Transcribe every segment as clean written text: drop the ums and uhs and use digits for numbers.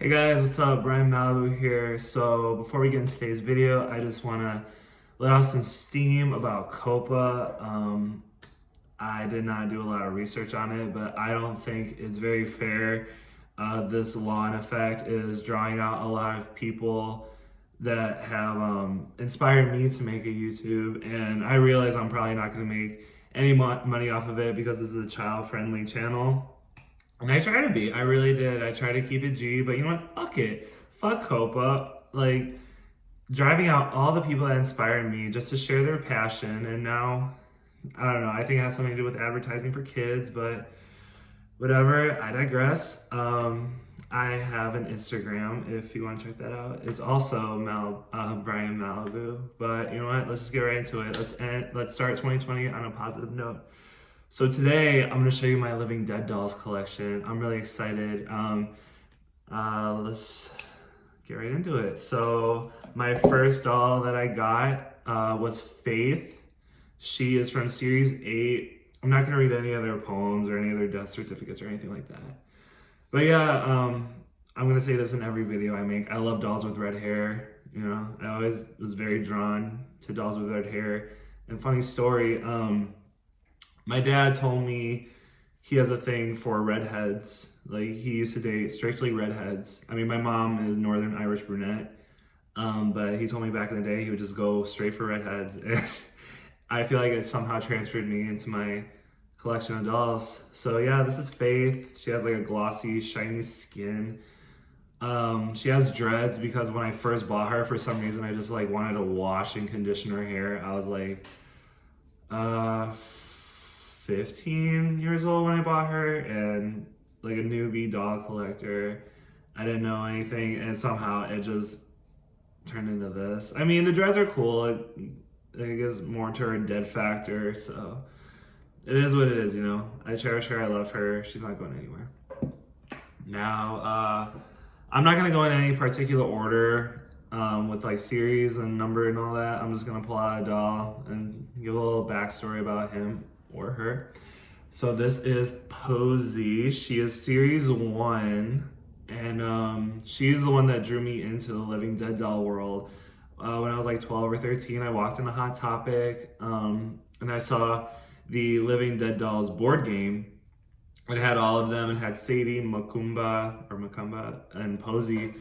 Hey guys, what's up? Brian Malibu here. So before we get into today's video, I just want to let off some steam about COPA. I did not do a lot of research on it, but I don't think it's very fair. This law in effect is drawing out a lot of people that have inspired me to make a YouTube, and I realize I'm probably not going to make any money off of it because this is a child-friendly channel. And I try to be. I really did. I try to keep it G, but you know what? Fuck it. Fuck Copa. Like, driving out all the people that inspired me just to share their passion. And now, I don't know. I think it has something to do with advertising for kids, but whatever. I digress. I have an Instagram if you want to check that out. It's also Brian Malibu. But you know what? Let's just get right into it. Let's start 2020 on a positive note. So today I'm going to show you my Living Dead dolls collection. I'm really excited. Let's get right into it. So my first doll that I got was Faith. She is from series 8. I'm not going to read any of their poems or any of their death certificates or anything like that. But yeah, I'm going to say this in every video I make. I love dolls with red hair. You know, I always was very drawn to dolls with red hair. And funny story, my dad told me he has a thing for redheads. Like, he used to date strictly redheads. I mean, my mom is Northern Irish brunette, but he told me back in the day he would just go straight for redheads. And I feel like it somehow transferred me into my collection of dolls. So yeah, this is Faith. She has like a glossy, shiny skin. She has dreads because when I first bought her, for some reason, I just like wanted to wash and condition her hair. I was like, 15 years old when I bought her, and like a newbie doll collector, I didn't know anything, and somehow it just turned into this. I mean, the dreads are cool. It gives more to her dead factor, so it is what it is, you know. I cherish her, I love her, she's not going anywhere. Now, I'm not gonna go in any particular order with like series and number and all that. I'm just gonna pull out a doll and give a little backstory about him or her. So this is Posie. She is series 1, and she's the one that drew me into the Living Dead doll world. When I was like 12 or 13, I walked into Hot Topic, and I saw the Living Dead dolls board game. It had all of them. It had Sadie, Macumba, and Posie.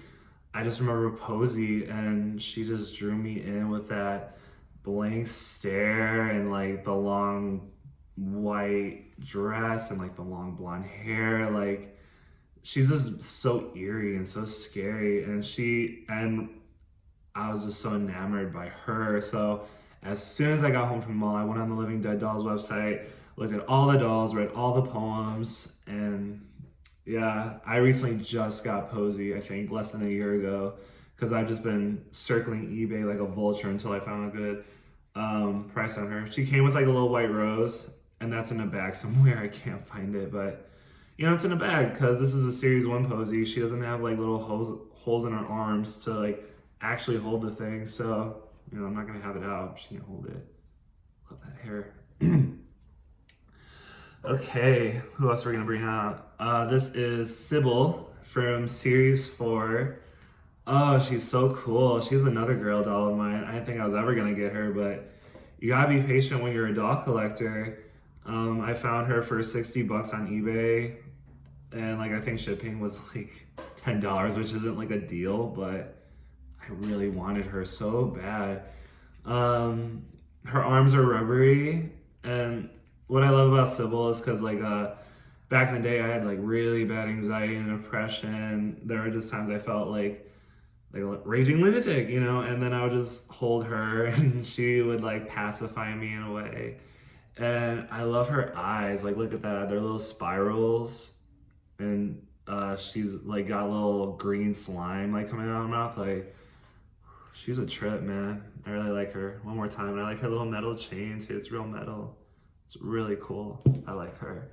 I just remember Posie, and she just drew me in with that blank stare and like the long white dress and like the long blonde hair. Like, she's just so eerie and so scary, and I was just so enamored by her. So as soon as I got home from the mall, I went on the Living Dead Dolls website, looked at all the dolls, read all the poems, and yeah, I recently just got Posie, I think less than a year ago, because I've just been circling eBay like a vulture until I found a good price on her. She came with like a little white rose, and that's in a bag somewhere. I can't find it, but you know, it's in a bag because this is a series 1 Posie. She doesn't have like little holes in her arms to like actually hold the thing, so you know, I'm not gonna have it out. She can't hold it. Love that hair. Okay, who else are we gonna bring out? This is Sybil from series 4. Oh, she's so cool. She's another girl doll of mine. I didn't think I was ever gonna get her, but you gotta be patient when you're a doll collector. I found her for 60 bucks on eBay, and like I think shipping was like $10, which isn't like a deal, but I really wanted her so bad. Her arms are rubbery, and what I love about Sybil is because like back in the day I had like really bad anxiety and depression. There were just times I felt like a raging lunatic, you know, and then I would just hold her and she would like pacify me in a way. And I love her eyes. Like, look at that, they're little spirals, and she's like got a little green slime like coming out of her mouth. Like, she's a trip, man. I really like her. One more time, and I like her little metal chain too. It's real metal. It's really cool. I like her.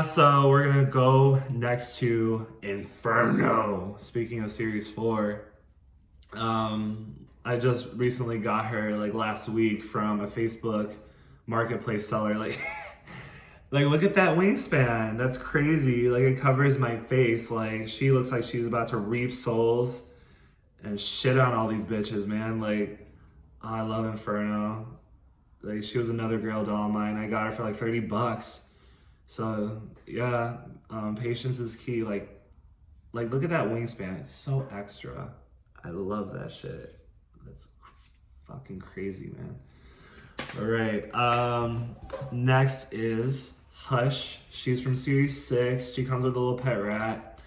So we're gonna go next to Inferno. Speaking of series 4, I just recently got her like last week from a Facebook marketplace seller. Like, Like, look at that wingspan. That's crazy. Like, it covers my face. Like, she looks like she's about to reap souls and shit on all these bitches, man. Like, I love Inferno. Like, she was another girl doll of mine. I got her for like $30. So yeah, patience is key. Like look at that wingspan. It's so extra. I love that shit. That's fucking crazy, man. All right. Next is Hush. She's from series 6. She comes with a little pet rat.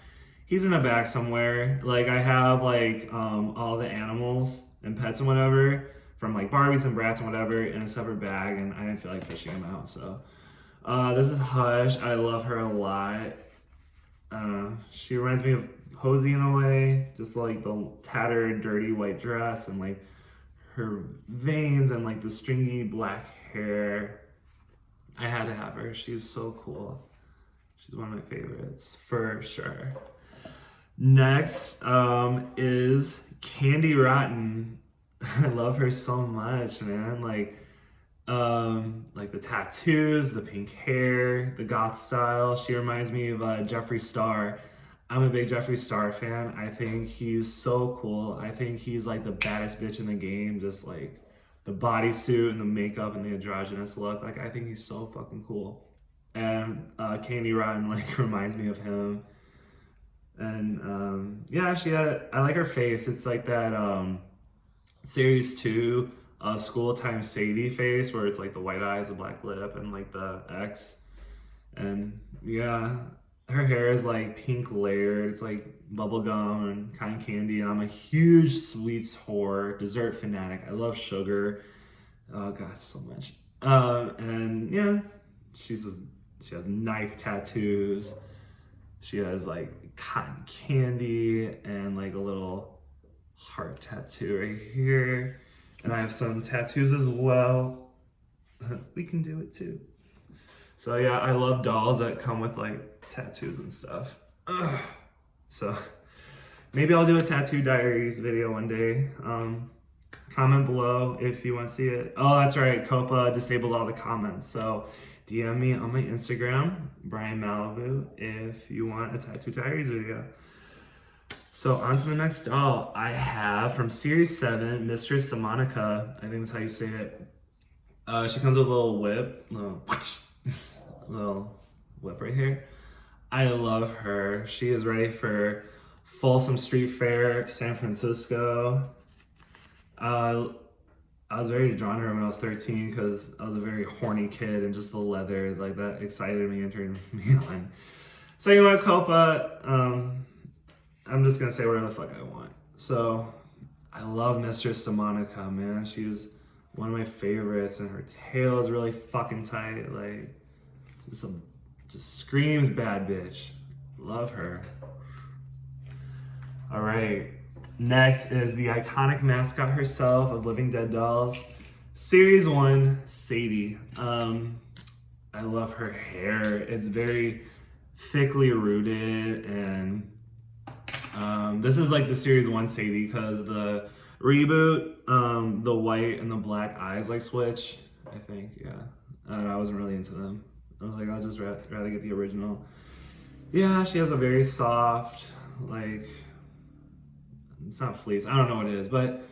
He's in a bag somewhere. Like I have like all the animals and pets and whatever from like Barbies and Brats and whatever in a separate bag, and I didn't feel like fishing them out. So this is Hush. I love her a lot. She reminds me of Posie in a way, just like the tattered, dirty white dress and like her veins and like the stringy black hair. I had to have her. She's so cool. She's one of my favorites for sure. Next is Candy Rotten. I love her so much, man. Like the tattoos, the pink hair, the goth style. She reminds me of Jeffree Star. I'm a big Jeffree Star fan. I think he's so cool. I think he's like the baddest bitch in the game. Just like the bodysuit and the makeup and the androgynous look. Like I think he's so fucking cool. And Candy Rotten like reminds me of him. And yeah, I like her face. It's like that series 2 school time Sadie face where it's like the white eyes, the black lip, and like the X. And yeah, her hair is like pink layered. It's like bubblegum and cotton candy. And I'm a huge sweets whore, dessert fanatic. I love sugar. Oh god, so much. And yeah, she has knife tattoos. She has like cotton candy and like a little heart tattoo right here. And I have some tattoos as well. We can do it too. So yeah, I love dolls that come with like tattoos and stuff. Ugh. So maybe I'll do a tattoo diaries video one day. Comment below if you want to see it. Oh, that's right. Copa disabled all the comments. So DM me on my Instagram, Brian Malibu, if you want a tattoo diaries video. So on to the next doll. I have from series 7, Mistress Simonica. I think that's how you say it. She comes with a little whip, little whip right here. I love her. She is ready for Folsom Street Fair, San Francisco. I was very drawn to her when I was 13 because I was a very horny kid, and just the leather, like that excited me and turned me on. So you know what, Copa, I'm just gonna say whatever the fuck I want. So I love Mistress Simonica, man. She's one of my favorites, and her tail is really fucking tight. Like just screams bad bitch. Love her. All right. Next is the iconic mascot herself of Living Dead Dolls, Series 1, Sadie. I love her hair. It's very thickly rooted, and this is like the Series 1 Sadie because the reboot, the white and the black eyes like switch, I think, yeah. I wasn't really into them. I was like, I'll just rather get the original. Yeah, she has a very soft, like, it's not fleece, I don't know what it is, but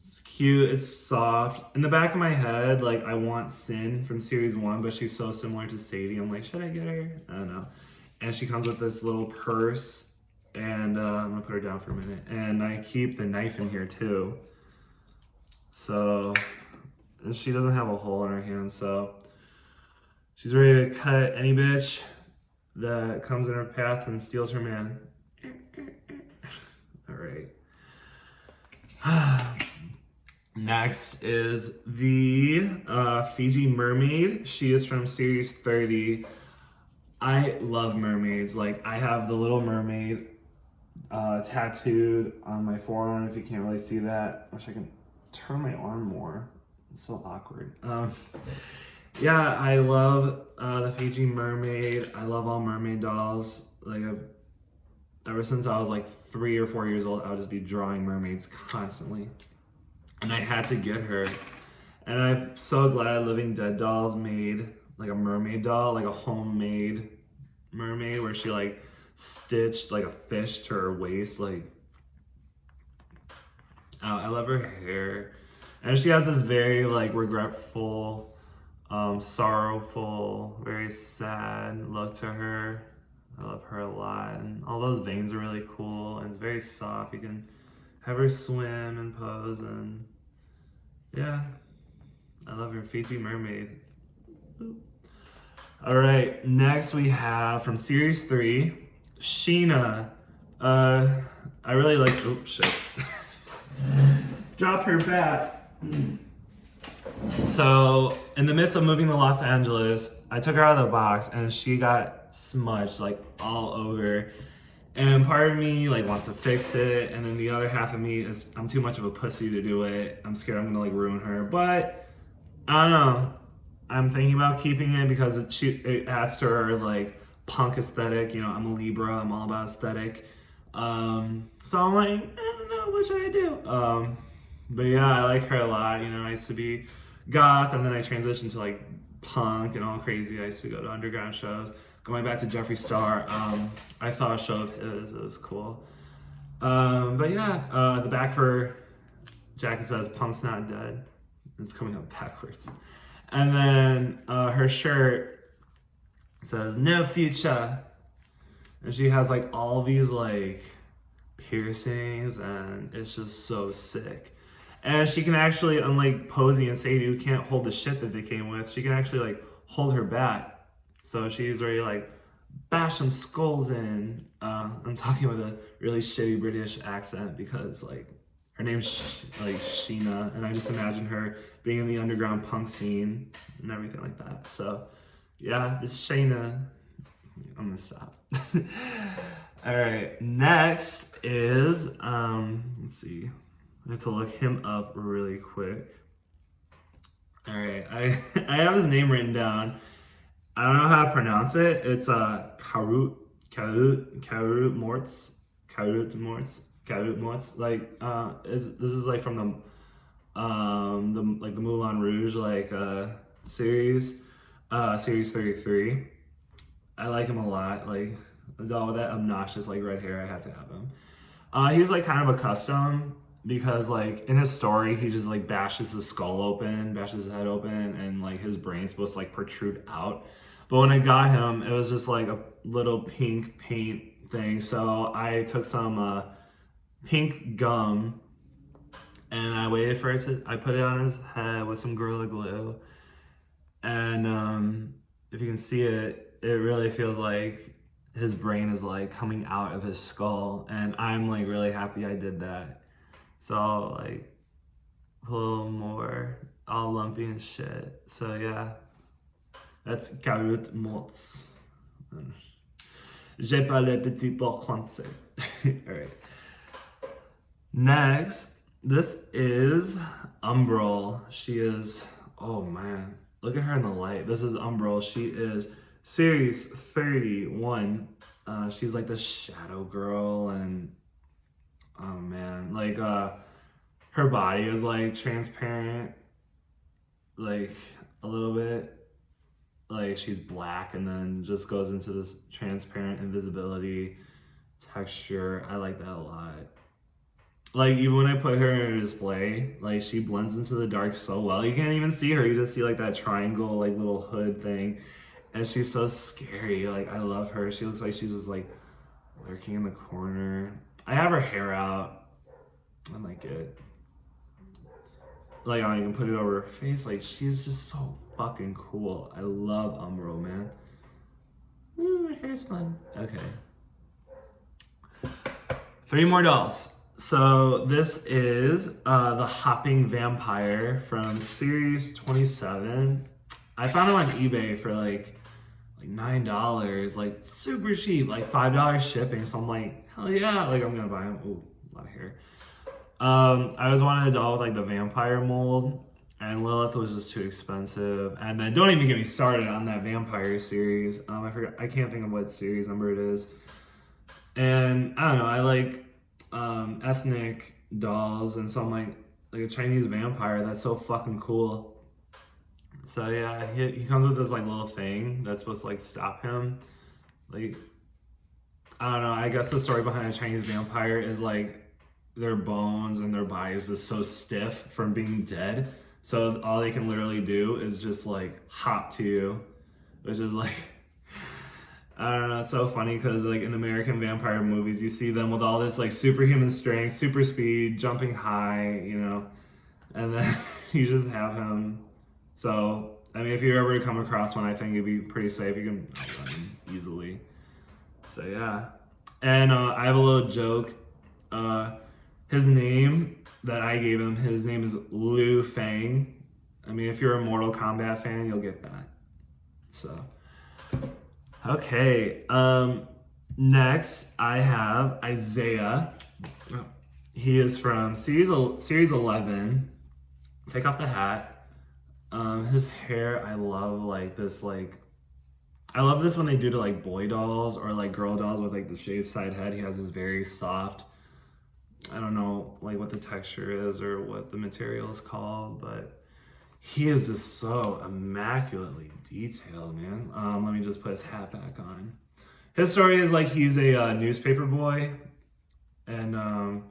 it's cute, it's soft. In the back of my head, like, I want Sin from Series 1, but she's so similar to Sadie. I'm like, should I get her? I don't know. And she comes with this little purse, and I'm gonna put her down for a minute. And I keep the knife in here too. So, and she doesn't have a hole in her hand, so she's ready to cut any bitch that comes in her path and steals her man. All right. Next is the Fiji Mermaid. She is from Series 30. I love mermaids. Like, I have the Little Mermaid tattooed on my forearm, if you can't really see that. I wish I could turn my arm more. It's so awkward. Yeah, I love the Fiji Mermaid. I love all mermaid dolls. Like, ever since I was like 3 or 4 years old, I would just be drawing mermaids constantly. And I had to get her. And I'm so glad Living Dead Dolls made like a mermaid doll, like a homemade mermaid where she like stitched like a fish to her waist. Like, I love her hair. And she has this very like regretful, sorrowful, very sad look to her. I love her a lot. And all those veins are really cool and it's very soft. You can have her swim and pose and yeah. I love her. Fiji Mermaid. All right, next we have from series 3, Sheena. I really like, oops, shit. Drop her bat. So, in the midst of moving to Los Angeles, I took her out of the box and she got smudged like all over. And part of me like wants to fix it, and then the other half of me is I'm too much of a pussy to do it. I'm scared I'm gonna like ruin her, but I don't know. I'm thinking about keeping it because it adds to her like punk aesthetic. You know, I'm a Libra. I'm all about aesthetic. So I'm like, I don't know, what should I do? But yeah, I like her a lot. You know, I used to be goth, and then I transitioned to like punk and all crazy. I used to go to underground shows. Going back to Jeffree Star, I saw a show of his. It was cool. But yeah, the back for jacket says "Punk's not dead." It's coming up backwards. And then her shirt says "No future," and she has like all these like piercings, and it's just so sick. And she can actually, unlike Posie and Sadie, who can't hold the shit that they came with, she can actually like hold her bat. So she's ready to like bash some skulls in. I'm talking with a really shitty British accent because like her name's like Sheena, and I just imagine her being in the underground punk scene and everything like that. So yeah, it's Sheena. I'm gonna stop. All right, next is let's see. I have to look him up really quick. All right, I have his name written down. I don't know how to pronounce it. It's Karut Morts. Like this is like from the Moulin Rouge like series, series 33. I like him a lot. Like the doll with that obnoxious like red hair, I have to have him. He's like kind of a custom because like in his story he just like bashes his skull open, bashes his head open, and like his brain's supposed to like protrude out. But when I got him, it was just like a little pink paint thing. So I took some pink gum and I waited for it I put it on his head with some Gorilla Glue. And if you can see it, it really feels like his brain is like coming out of his skull. And I'm like really happy I did that. So like a little more all lumpy and shit. So yeah. That's Karut Morts. J'ai pas le petit pour français. Alright. Next, this is Umbra. She is, oh man, look at her in the light. This is Umbra. She is series 31. She's like the shadow girl, and oh man, like her body is like transparent, like a little bit. Like she's black and then just goes into this transparent invisibility texture. I like that a lot. Like even when I put her in a display, like she blends into the dark so well. You can't even see her. You just see like that triangle, like little hood thing. And she's so scary. Like I love her. She looks like she's just like lurking in the corner. I have her hair out. I like it. Like I can put it over her face. Like she's just so fucking cool. I love Umbra, man. Ooh, her hair's fun. Okay. 3 more dolls. So this is the Hoppin Vampire from series 27. I found it on eBay for like $9, like super cheap, like $5 shipping. So I'm like, hell yeah, like I'm gonna buy them. Ooh, a lot of hair. I was wanting a doll with like the vampire mold, and Lilith was just too expensive. And then don't even get me started on that vampire series. I forgot, I can't think of what series number it is. And I don't know, I like ethnic dolls, and so I'm like a Chinese vampire. That's so fucking cool. So yeah, he comes with this like little thing that's supposed to like stop him. Like, I don't know, I guess the story behind a Chinese vampire is like their bones and their bodies is so stiff from being dead. So all they can literally do is just like hop to you, which is like, I don't know, it's so funny because like in American vampire movies, you see them with all this like superhuman strength, super speed, jumping high, you know, and then you just have him. So, I mean, if you ever come across one, I think it'd be pretty safe. You can outrun him easily. So yeah, and I have a little joke. His name that I gave him, his name is Liu Fang. I mean, if you're a Mortal Kombat fan, you'll get that. So, okay. Next, I have Isaiah. He is from series 11. Take off the hat. His hair, I love like this like. I love this when they do to like boy dolls or like girl dolls with like the shaved side head. He has this very soft, I don't know like what the texture is or what the material is called, but he is just so immaculately detailed, man. Let me just put his hat back on. His story is like he's a newspaper boy, and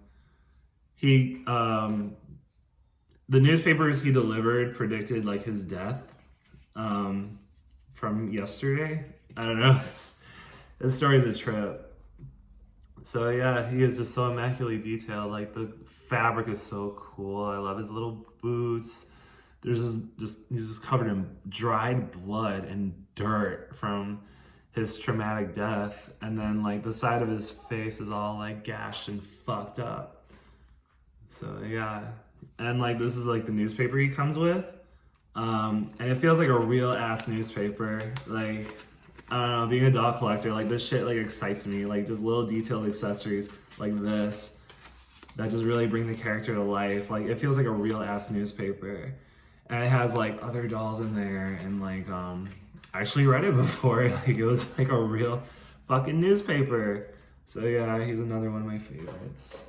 he the newspapers he delivered predicted like his death from yesterday. I don't know. This story is a trip. So yeah, he is just so immaculately detailed. Like the fabric is so cool. I love his little boots. There's he's just covered in dried blood and dirt from his traumatic death, and then like the side of his face is all like gashed and fucked up. So yeah, and like this is like the newspaper he comes with, and it feels like a real ass newspaper. Like, I don't know, being a doll collector, like this shit like excites me. Like just little detailed accessories like this that just really bring the character to life. Like it feels like a real ass newspaper. And it has like other dolls in there, and like I actually read it before. Like it was like a real fucking newspaper. So yeah, he's another one of my favorites.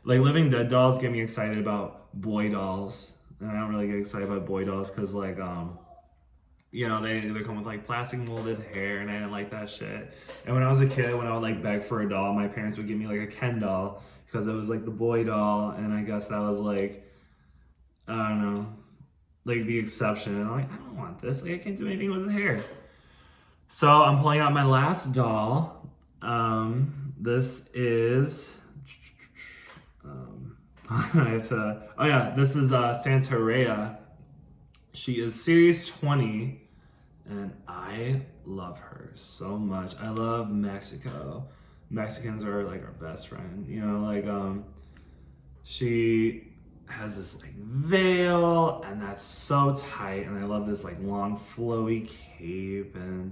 Like Living Dead dolls get me excited about boy dolls. And I don't really get excited about boy dolls because like you know, they come with like plastic molded hair, and I didn't like that shit. And when I was a kid, when I would like beg for a doll, my parents would give me like a Ken doll because it was like the boy doll, and I guess that was like, I don't know, like the exception. And I'm like, I don't want this. Like I can't do anything with his hair. So I'm pulling out my last doll. This is I have to. Oh yeah, this is Santeria. She is series 20, and I love her so much. I love Mexico. Mexicans are like our best friend. You know, like she has this like veil, and that's so tight, and I love this like long flowy cape, and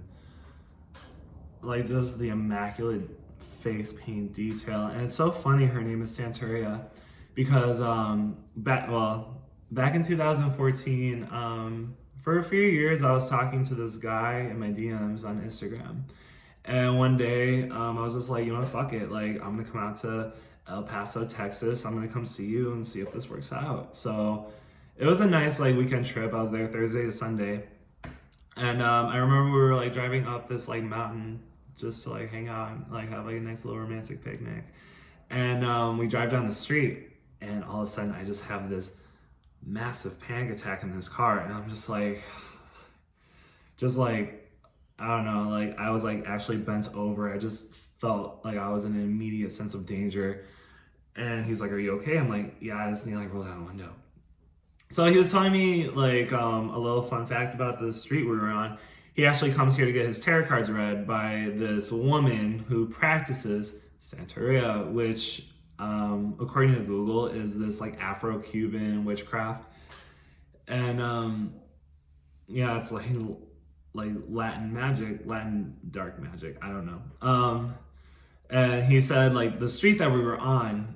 like just the immaculate face paint detail. And it's so funny her name is Santeria because back in 2014, for a few years I was talking to this guy in my DMs on Instagram, and one day I was just like, you know, fuck it, like I'm gonna come out to El Paso, Texas. I'm gonna come see you and see if this works out. So it was a nice like weekend trip. I was there Thursday to Sunday, and I remember we were like driving up this like mountain just to like hang out and like have like a nice little romantic picnic. And we drive down the street, and all of a sudden I just have this massive panic attack in this car, and I'm just like I don't know, like I was like actually bent over. I just felt like I was in an immediate sense of danger. And he's like, "Are you okay?" I'm like, "Yeah, I just need to like roll down the window." So he was telling me like a little fun fact about the street we were on. He actually comes here to get his tarot cards read by this woman who practices Santeria, which according to Google is this like Afro-Cuban witchcraft. And yeah, it's like Latin magic, Latin dark magic, I don't know. And he said like the street that we were on,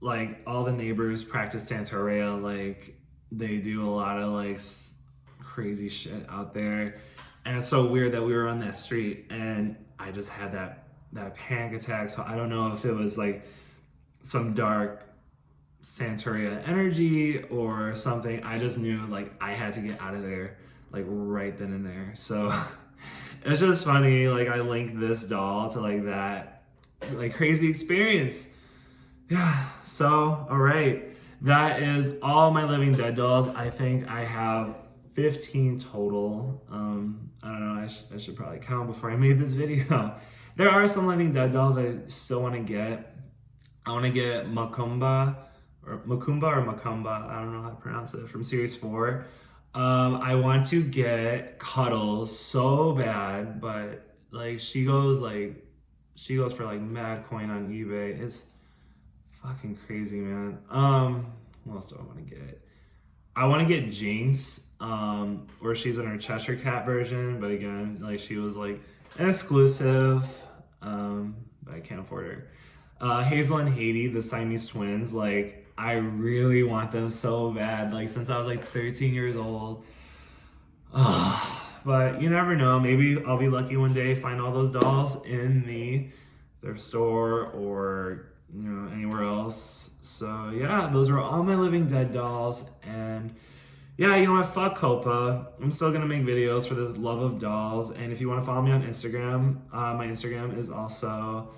like all the neighbors practice Santeria. Like they do a lot of like crazy shit out there, and it's so weird that we were on that street, and I just had that panic attack. So I don't know if it was like some dark Santeria energy or something. I just knew like I had to get out of there. like right then and there. So it's just funny, like I linked this doll to like that like crazy experience. Yeah, so all right. That is all my Living Dead dolls. I think I have 15 total. I don't know, I should probably count before I made this video. There are some Living Dead dolls I still want to get. I want to get Macumba or Macumba. I don't know how to pronounce it, from series 4. I want to get Cuddles so bad, but like she goes for like mad coin on eBay. It's fucking crazy, man. What else do I want to get? I want to get Jinx, where she's in her Cheshire Cat version, but again, like she was like an exclusive, but I can't afford her. Hazel and Haiti, the Siamese twins, like I really want them so bad, like since I was like 13 years old. But you never know, maybe I'll be lucky one day, find all those dolls in the thrift store or anywhere else. So yeah, those are all my Living Dead dolls. And yeah, you know what, fuck Copa. I'm still gonna make videos for the love of dolls. And if you want to follow me on Instagram, my Instagram is also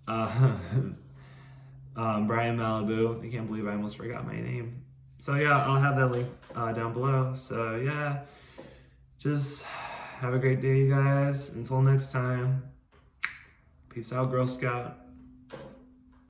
Brian Malibu. I can't believe I almost forgot my name. So yeah, I'll have that link down below. So yeah, just have a great day, you guys. Until next time, peace out, Girl Scout.